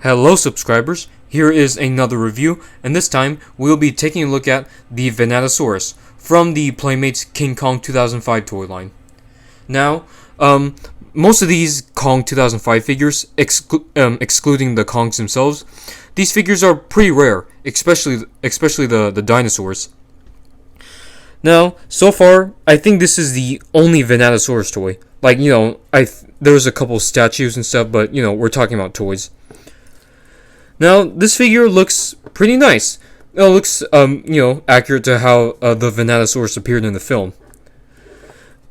Hello subscribers, here is another review, and this time we'll be taking a look at the Venatosaurus from the Playmates King Kong 2005 toy line. Now, most of these Kong 2005 figures, excluding the Kongs themselves, these figures are pretty rare, especially the dinosaurs. Now, so far, I think this is the only Venatosaurus toy. Like, there's a couple statues and stuff, but, we're talking about toys. Now, this figure looks pretty nice. It looks, accurate to how the Venatosaurus appeared in the film.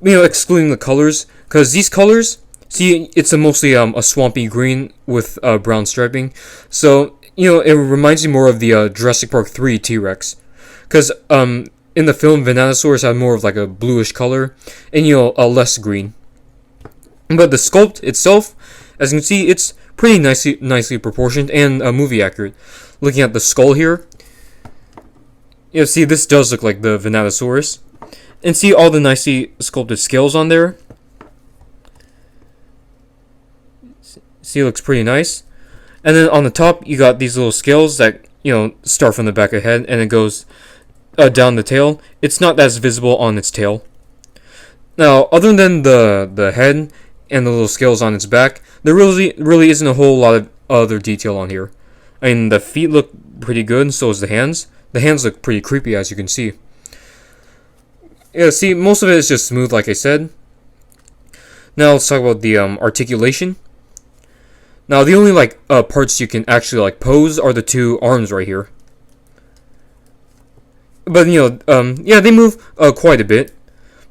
Excluding the colors, because these colors, see, it's mostly a swampy green with brown striping. So, it reminds me more of the Jurassic Park 3 T-Rex. Because, in the film, Venatosaurus had more of like a bluish color, and, a less green. But the sculpt itself, as you can see, it's pretty nicely proportioned and movie accurate. Looking at the skull here, see, this does look like the Venatosaurus. And see all the nicely sculpted scales on there. See, it looks pretty nice. And then on the top, you got these little scales that, start from the back of the head and it goes down the tail. It's not as visible on its tail. Now, other than the head and the little scales on its back, there really isn't a whole lot of other detail on here. I mean, the feet look pretty good, and so is the hands. The hands look pretty creepy, as you can see. Yeah, see, most of it is just smooth, like I said. Now let's talk about the articulation. Now, the only parts you can actually pose are the two arms right here. But yeah, they move quite a bit.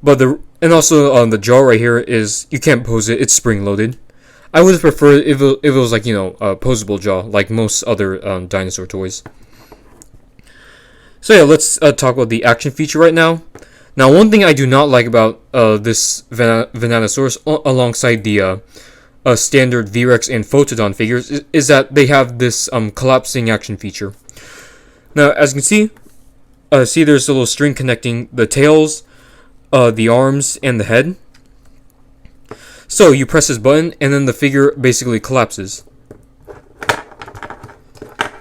But and also the jaw right here is, you can't pose it, it's spring loaded. I would have preferred if it was a posable jaw like most other dinosaur toys. So yeah, let's talk about the action feature right now. Now, one thing I do not like about this Venatosaurus alongside the standard V-Rex and Photodon figures is that they have this collapsing action feature. Now, as you can see there's a little string connecting the tails, the arms, and the head. So you press this button, and then the figure basically collapses.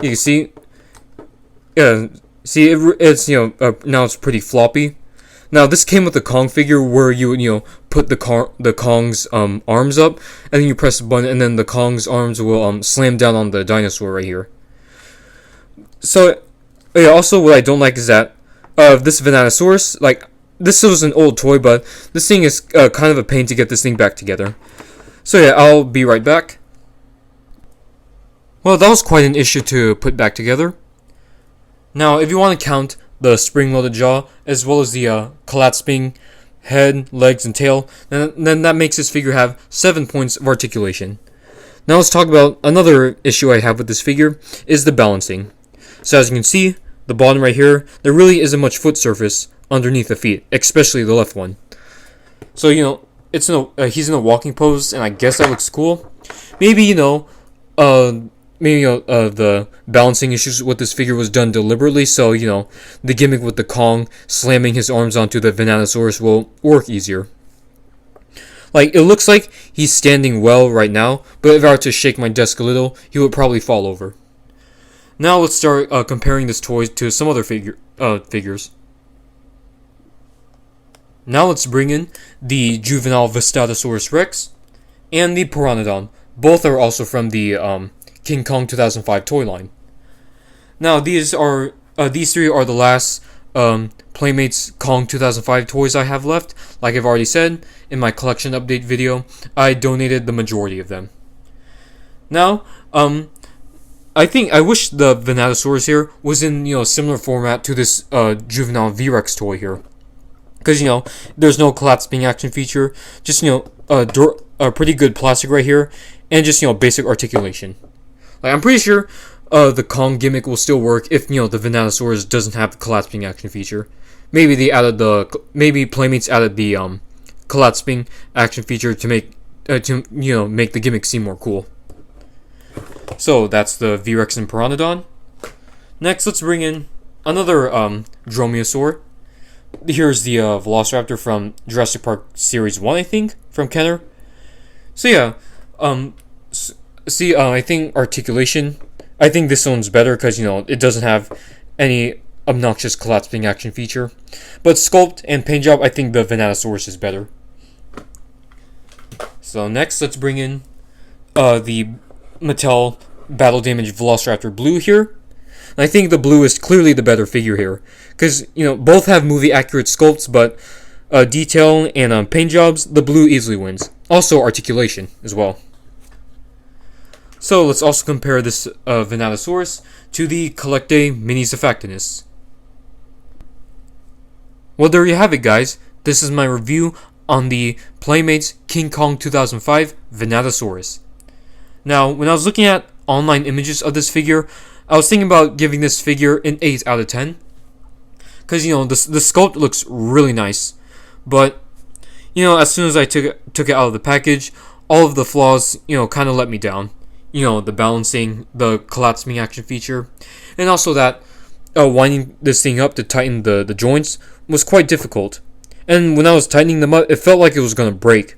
You can see, it's now it's pretty floppy. Now this came with the Kong figure, where you put the Kong's arms up, and then you press the button, and then the Kong's arms will slam down on the dinosaur right here. So yeah, also what I don't like is that this Venatosaurus, this was an old toy, but this thing is kind of a pain to get this thing back together. So yeah, I'll be right back. Well, that was quite an issue to put back together. Now, if you want to count the spring-loaded jaw, as well as the collapsing head, legs, and tail, then that makes this figure have 7 points of articulation. Now let's talk about another issue I have with this figure, is the balancing. So as you can see, the bottom right here, there really isn't much foot surface underneath the feet, especially the left one. So it's he's in a walking pose, and I guess that looks cool. Maybe the balancing issues with this figure was done deliberately, so the gimmick with the Kong slamming his arms onto the Venatosaurus will work easier. It looks like he's standing well right now, but if I were to shake my desk a little, he would probably fall over. Now let's start comparing this toy to some other figures. Now let's bring in the juvenile Venatosaurus Rex and the Pteranodon. Both are also from the King Kong 2005 toy line. Now these three are the last Playmates Kong 2005 toys I have left. Like I've already said in my collection update video, I donated the majority of them. Now, I wish the Venatosaurus here was in similar format to this juvenile V-Rex toy here. Because, there's no collapsing action feature. Just, a pretty good plastic right here. And just, basic articulation. I'm pretty sure the Kong gimmick will still work if, the Venatosaurus doesn't have the collapsing action feature. Maybe Playmates added the collapsing action feature to make the gimmick seem more cool. So, that's the V-Rex and Pteranodon. Next, let's bring in another Dromaeosaur. Here's the Velociraptor from Jurassic Park Series 1, I think, from Kenner. So yeah, See, I think Articulation, I think this one's better because, it doesn't have any obnoxious collapsing action feature. But Sculpt and Paint Job, I think the Venatosaurus is better. So next, let's bring in the Mattel Battle Damage Velociraptor Blue here. And I think the blue is clearly the better figure here. Because, both have movie accurate sculpts, but detail and paint jobs, the blue easily wins. Also Articulation as well. So let's also compare this Venatosaurus to the Collecte Mini Zephactinus. Well, there you have it, guys. This is my review on the Playmates King Kong 2005 Venatosaurus. Now, when I was looking at online images of this figure, I was thinking about giving this figure an 8 out of 10. Because, the sculpt looks really nice. But, as soon as I took it out of the package, all of the flaws, kind of let me down. The balancing, the collapsing action feature, and also that winding this thing up to tighten the joints was quite difficult. And when I was tightening them up, it felt like it was going to break.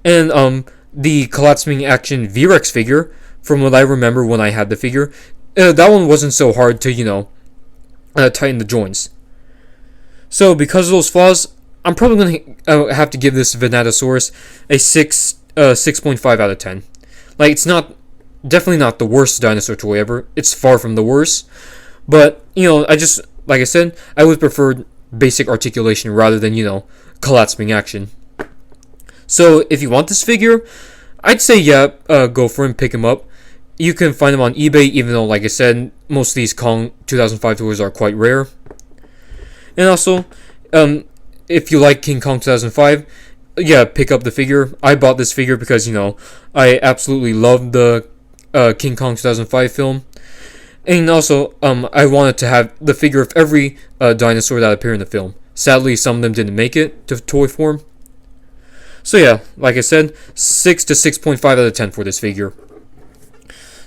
And the collapsing action V-Rex figure, from what I remember when I had the figure, that one wasn't so hard to, tighten the joints. So because of those flaws, I'm probably going to have to give this Venatosaurus a 6.5 out of 10. Like, it's definitely not the worst dinosaur toy ever. It's far from the worst. But, like I said, I would prefer basic articulation rather than, collapsing action. So, if you want this figure, I'd say, go for him, pick him up. You can find them on eBay, even though, like I said, most of these Kong 2005 toys are quite rare. And also, if you like King Kong 2005, pick up the figure. I bought this figure because, I absolutely loved the King Kong 2005 film. And also, I wanted to have the figure of every dinosaur that appeared in the film. Sadly, some of them didn't make it to toy form. So like I said, 6 to 6.5 out of 10 for this figure.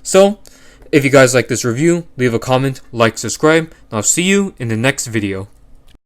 So, if you guys like this review, leave a comment, like, subscribe, and I'll see you in the next video.